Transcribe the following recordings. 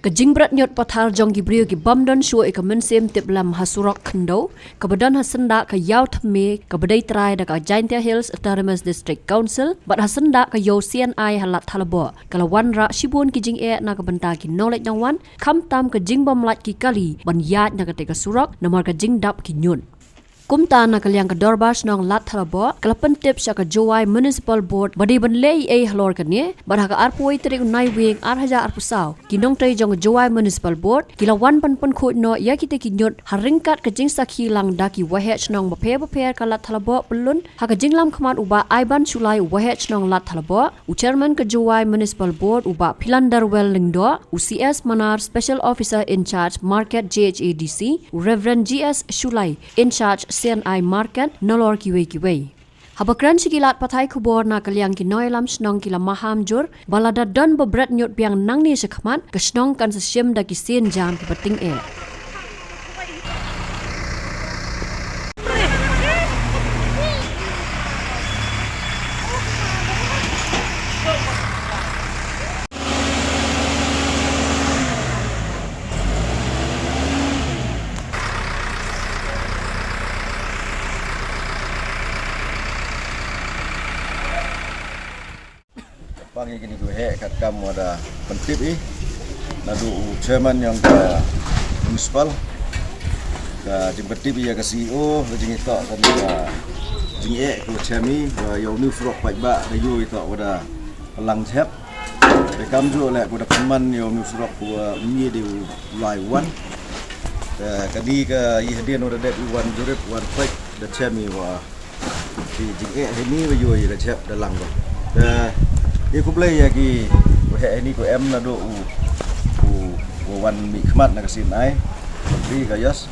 Kajing berat nyot pathar jong gibriyo gi bamdon shuo ika mensem tip lam hasurok kendo, kebadan hasenda ke yau thme ke bedai trai da ka Jaintia Hills Autonomous District Council, bat hasenda ke yau CNI halat thalabo, kalawan ra shibun kijing na ke benta ki nolek jangwan, kam tam kajing bamlat ki kali, ban yat na ke teka surok, namar kajing dap ki nyun. Kumta na kaliang kadorbash nong lat thalabo kalapan tip sya ka Jowai Municipal Board badi ban lei halor kanye barha ka arpoi trik nai wing arhaja arpusaw kinong tay jong Jowai Municipal Board kilawan pan khut no ya kite kinyot haringkat ka jing sakhi lang daki wahech nong bape ka lat thalabo pelun ha ka jinglam khmat uba Aiban Sulai wahech nong lat thalabo u chairman ka Jowai Municipal Board uba Philander Well Lingdo UCS Manar Special Officer in Charge Market JHADC Reverend GS Sulai in charge CNI Market nolor kiwe. Habakran sikilat patai kubor na kaliang kinoy lam snong kila maham jur balada don bebret nyot biang nang ni sekhamat ke snong kan sesim da kisin jam ki pating Pangi gini gue kat kamu ada pentip nadu chairman yang ke municipal ke jing pentip ya ke CEO ke jing itu kan jing ke chairman yang new frog baik ba rayu itu ada pelang cep rekam jo lek ada peman yang new frog gua ni di Ulai Wan kadi ke ihdian ada det Wan jurip Wan fake the chairman wa di jing ini rayu ya cep dalang ba dia ku play lagi ini ku em na do wan mi khmat na kasin ai pri kayas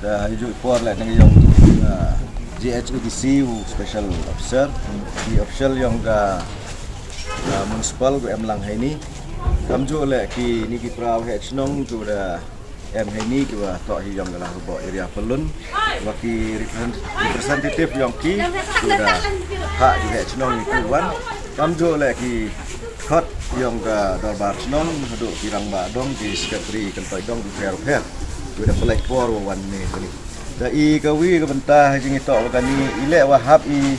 da haju por la nang yong GHADC special officer di official yang ga municipal ku em lang ini kam jo le ki ni ki praw he chnong tu da em ini ku to hi yang la bo area pelun wa ki representative yang ki tu da ha di he chnong ku wan kamjo lagi khot yang ke darbar senong haduk pirang ba dong di sekretari kentoi dong di fair sudah pelek por wan ni ni da I kawi ke bentah jing itu kani ilek wahab I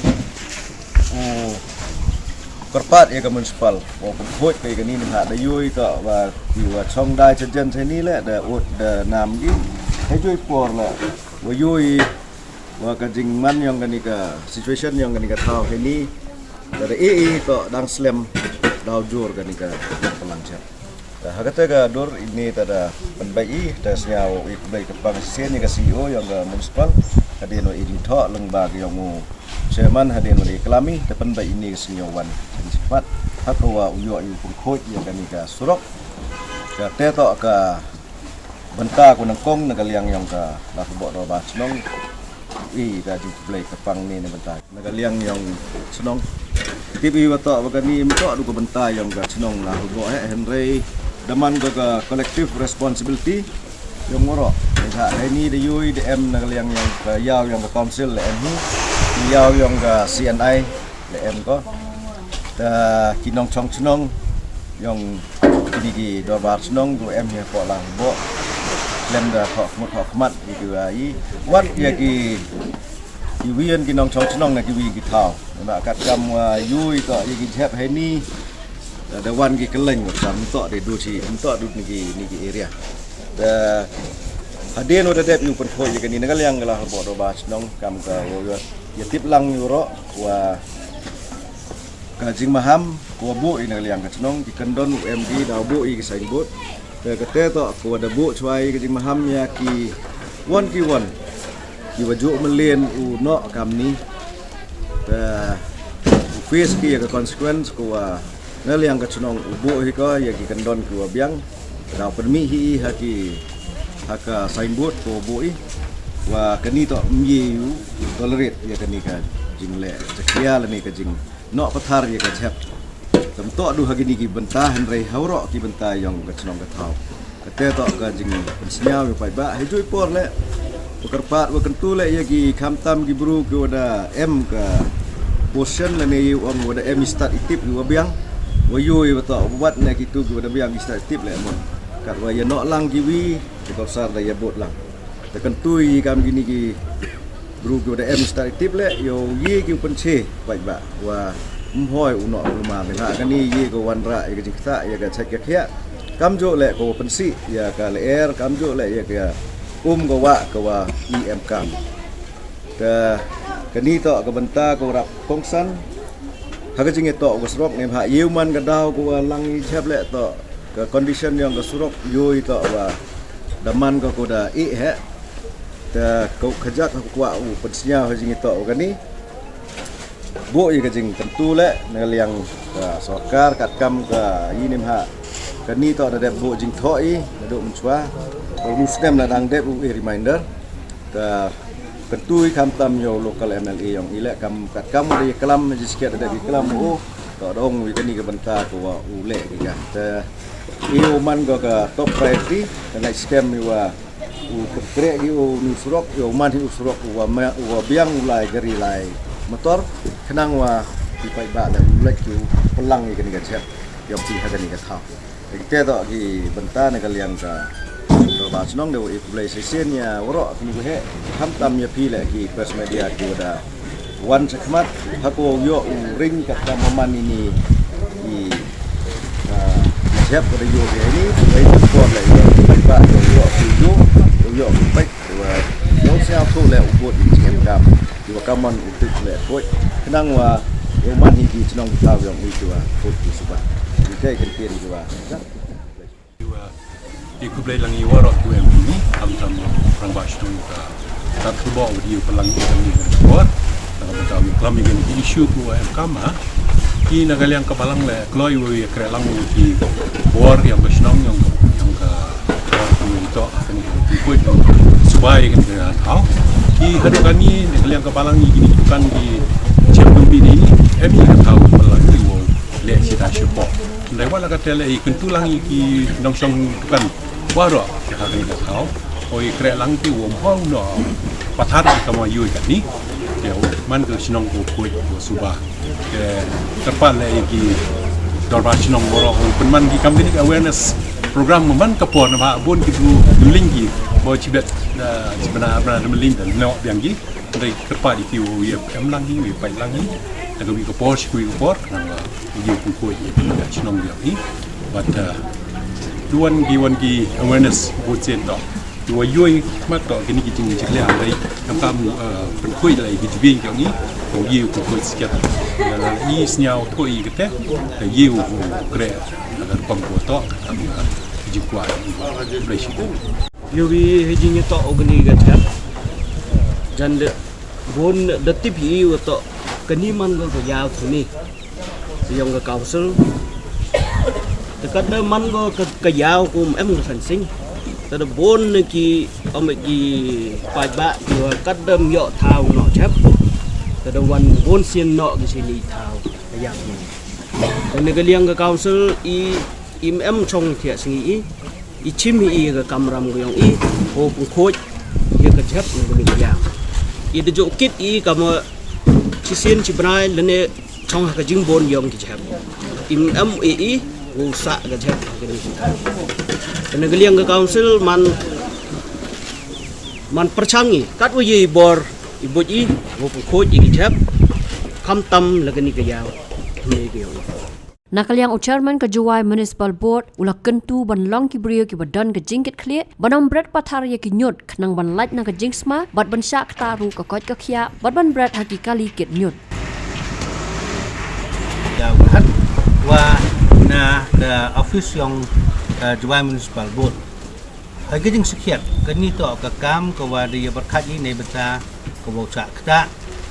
korpat ya ke municipal wa khot ke kani ha da yui to wa ki wa chong dai chen ni le da ut da nam gi hai jui por la wa yui wa ka jing man yang kani ka situation yang kani ka thau ni dari to dang slam dau jur kan ika pelancar. Hakata ga dor ini tada penbai da senyau ibai kepang sen ni ka CEO yang ga municipal hadeno ini tho lengbag yang mu chairman hadeno di kelami da penbai ini ka senyawan cepat hakwa uyo yu pungkhoi yang kan ika surok ga te to ka benta ku nang kong nagaliang yang ka la bo do ba snong da ju play kepang ni benta nagaliang yang snong TV watak bagani mtok du bentar yang ga chnong lah go Henry daman ga collective responsibility yang ngoro ha ini de yui de em na yang ka yaw yang ka council le em yaw yang ga CNI le em ko da kinong chong chnong yang kini do bar chnong du em he ko lang bo lem da kho mot kho mat ki ai wat ya ki wian kinong chong chnong na ki wi ki thao na kat kam yui to yi jep he ni da wan ki keleng sam to de du chi to du ni area da hadeno da dep yu pon khoi ye ni nagal yang la bo do ba chnong kam ka yo ya tip lang yu ro wa ka jing maham ko bu ina yang ka chnong ki kandon UMD da bu I ki sain bot da ka te to ko da bu chwai ki jing maham ya ki won ki waju melien u no kam ni da face ki ka consequence ko ngal yang ka chnong ubo hi ko ya ki kandon ko biang da permi hi haka signboard ko boi wa kani to myi tolerate ya kani ka jingle chakia la ni ka jing no pathar ya ka chep tam to du hagi ni ki benta henrei hauro ki benta yang ka chnong ka thau ka te to ka jing pensnya pai ba hi jui por le Bukarpat wakentu le ya ki kamtam ki bru ke wada M ka portion le ne om wada M start itip ki wabiang wayu betul buat ne kitu ki wada biang start itip le mon kat wa ya nok lang kiwi ko sar da ya bot lang ta kan tui kam gini ki bru ko da em start tip le yo ye ki pen che bai ba wa hoi u no lu ma me ha kan ni ye ko wan ra ya ka sa ya ka chek ka khia kam jo le ko pen si ya ka le er kam jo le ya ka ko wa em kam ka ni to ka banta ko rap kong san ha ka jing to ko srok nem ha yiu man ka dau ko lang i chep le to ka condition yang ka surok yoi to wa daman ko da I he ta ko khajak ko wa u pensnya ha jing to ka ni bo i ka jing tentu le na liang ka sokar kat kam ka yi nem ha ka ni to da bo jing thoi na do mchwa ko mustem na dang de u reminder ka Kentui kam tam yo local MLA yang ilek kam kat kam di kelam jiskiat ada di kelam to dong wi kani ke benta ko wa ule ki ka ta io man go ka top priority na scam ni wa u kre gi u ni surok yo man hi surok wa biang ulai gari lai motor kenang wa di pai ba da ule ki pelang ni kani ka chat yo pi ha kani ka thau ke to ki benta na ka liang ka ba senong de play session ya woro kini ko he ham tam ya pi le ki press media ki da wan sakmat hako yo ring kat kamaman ini di siap pada yo ini baik sport le yo ba yo baik yo siap tu le ubot di kam yo kaman utik le koi kenang wa yo man hi ki senong taw yang itu wa koi ki suba ni kai kan kiri wa di kublai langi warok tu yang ini am orang bash tu tak terbawa dia pelang ini buat kalau kita kami kan isu tu yang kama ki nagal yang kebalang le kalau you kerelang di bor yang bersenang yang ke tu itu akan ikut supaya kan kita tahu ki hadukan ni nagal yang kebalang ini kan di champion ini kami tahu pelang itu le kita support lewat lah kata le kentulang ki nongsong kan waro hari ni tahu oi kerelang ti wom hong no pathar kama yui kan ni ya man ke sinong ko koi subah ke terpal le ki dorba sinong woro penman ki community awareness program man kapor na bon ki du lingi bo cibet sebenarnya apa nama link dan no yang ki dari terpal di tiu ye emlangi we pai langi tak wi kapor kui kapor na ye ku koi sinong dia ni but duan ki awareness buat cento dua yoi mat to kini ki jing jing le ai kam pen koi lai ki jing kang ni ko ye ku koi sikat la i snyao to i kete ye ku kre agar pam ko to kam ji kwa preshi yogi hejing to ogni ga jan de bon de tipi to kani man go yao thuni yong ga council dekat de man go ke yao kum em san sing ta de bon ki om ki pai ba yo kat dem yo thau no chap ta de wan bon sien no ki sini thau ya ni ne ga liang ga council i im em chong thia singi i chim i ga kamram go yong i ho pu khoj ye ga chap ne ga ya i de jo kit i kam chi sien chi brai le ne chong ga jing bon yong ki chap im em i usa ga chap ga ni ne ga liang ga council man perchangi kat wo ye bor ibu i wo pu khoj i chap kham tam la ga ni ga yaw ni ga yo Nakaliang o chairman ka Juwai Municipal Board ula kentu ban long ki brio ki badan ka jingkit khle banam bread pathar ye ki nyot khnang ban lait na ka jingsma bat ban sha taru ka kot ka khia bat ban bread haki kali kit nyot ya wa na the office yang Juwai Municipal Board hagi jing sekiat kani to ka kam ka wa dia berkat ni beta ka bau cha kta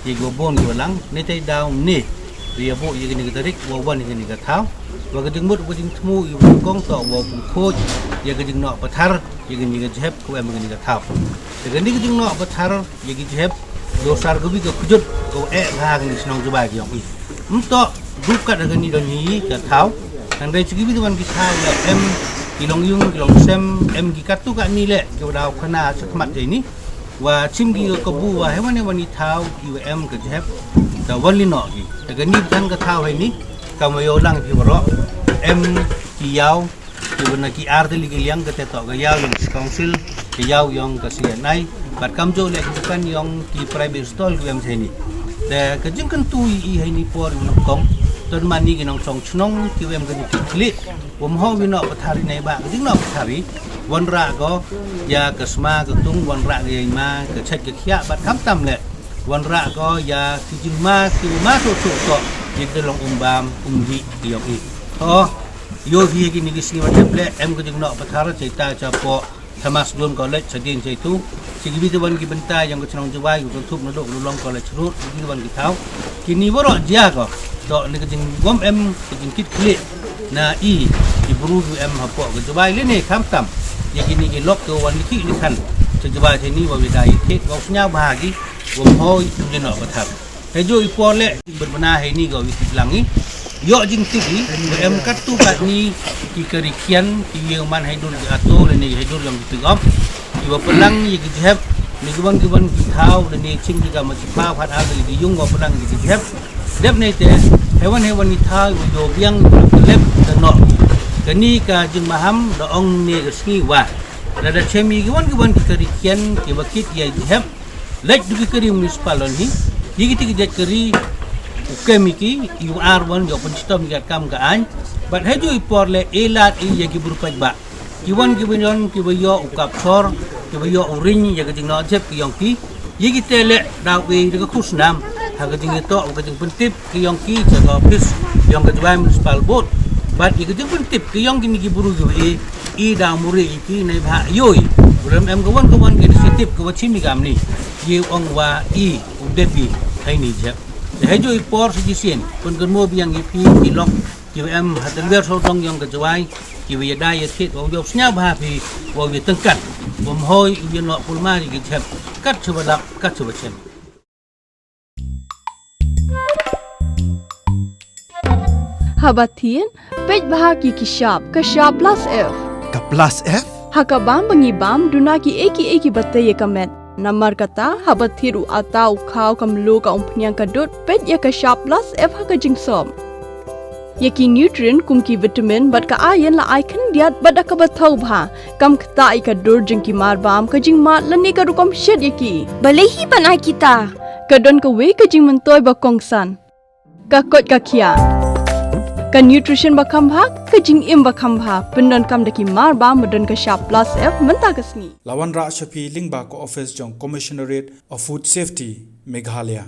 ye go bon go lang ni tai daw ni dia bo ye ni tarik wa wan ni ka thau wa ka ding mut wa ding thmu yu kong to wa pu khoj ye ka ding no pathar ye ni ka jep ko em ni ka thau te ka ni ka ding no pathar ye ki jep do sar go bi ka khujut ko ha ni snong ju ba ki yong i to group ka da ni do ni ka thau thang dai chi bi wan ki tha ya em ki long yung ki long sem em ki kat tu ka ni le ki daw khana sakmat je ni wa chim ki ko bu wa hewan ni thau ki em ka jep da wali no ki daga ni tan ka thau hai ni kamayo lang pi ro em ki yaw Kibana ki ardeli giliang ke tetok ke yau yang council ke yau yang ke CNI bat kamjo le bukan yang ki private stall ke yang sini de ke jing kan tu I hai ni por nong kong ton mani ki nong song chnong ki em ke ni klik wom ho wi no pathari nei ba ke jing no pathari wan ra go ya ke sma ke tung wan ra ge ma ke chet ke khia bat kam tam le wan ra go ya ki jing ma to to yek de long bam di ki yok I oh yo hi ki ni gisni wa temple em ko jing no pathara cerita chapo Thomas Gun College sedin itu sigi bi wan ki benta yang ko chnong jawai ko thup no do long college rut bi wan ki thau kini boro dia ko do ni ko jing gom em ko jing kit klik na I buru em ha po ko jawai le ne kham tam ye kini ki lok ko wan ki ni khan jawai the ni wa widai ke ko nya ba gi gom hoi ni no pathar he jo I po le berbena he ni ko wi langi yo jing tigi em kat tu kat ni ki kerikian ki yang man haidur ato le ni haidur yang digom ki wa pelang ye ki jeb ni gwan ki thau le ni ching ki ga ma chi pa phat a ki yung wa pelang ki jeb dep nei te hewan ni thau yo biang lep de no ke ni ka jing maham do ong ne ga ski wa da chemi gwan ki kerikian ki wa kit ye jeb lek du ki keri municipal ni ye ki jet keri Ukemiki, you are one your consistom get come gaan, but had you pour le elat in Yaki Burpaj back. You won't give on give your capsor, give your ring, Yagating not jep yonki, Yaki tele that way the Kusnam, Hagating a talk, getting tip, Yonki, Chagopis, younger municipal boat, but you get different tip, Yonki Niki Buru, down Muri, Neva Yoi, Ram go one get a tip, go chimigamni, you on wa Udepi, tiny jep. Hejo ipor sejisian pun kermo biang ipi ilok em hatel ber so tong yang kejawai kiwi dai yet wo yo snya ba pi wo wi tengkat bom hoi wi no pulma ri gep kat chubadak kat chubachem Habatin pej bahagi ki shop plus F Ka plus F hakabam bangibam dunaki eki batte yekamet Namar kata habat thiru atau khau kam lu ka umpnyang kadut pet ya ka shop plus F ha ka jingsom. Yaki nutrient kum ki vitamin bat ka iron la icon diat bat ka bathau bha kam khta I ka dur jing ki mar bam ka jing mat lani ka rukom shed yaki. Balehi panai kita. Ka don ka we ka jing mentoy ba kongsan. Ka kot ka khia. Ka nutrition ba kham bha ka jing im ba kham bha pindon kam daki mar bam madon ka shop plus F menta kasni. Lawan Ra Shafi Lingba ko office jong Commissionerate of Food Safety Meghalaya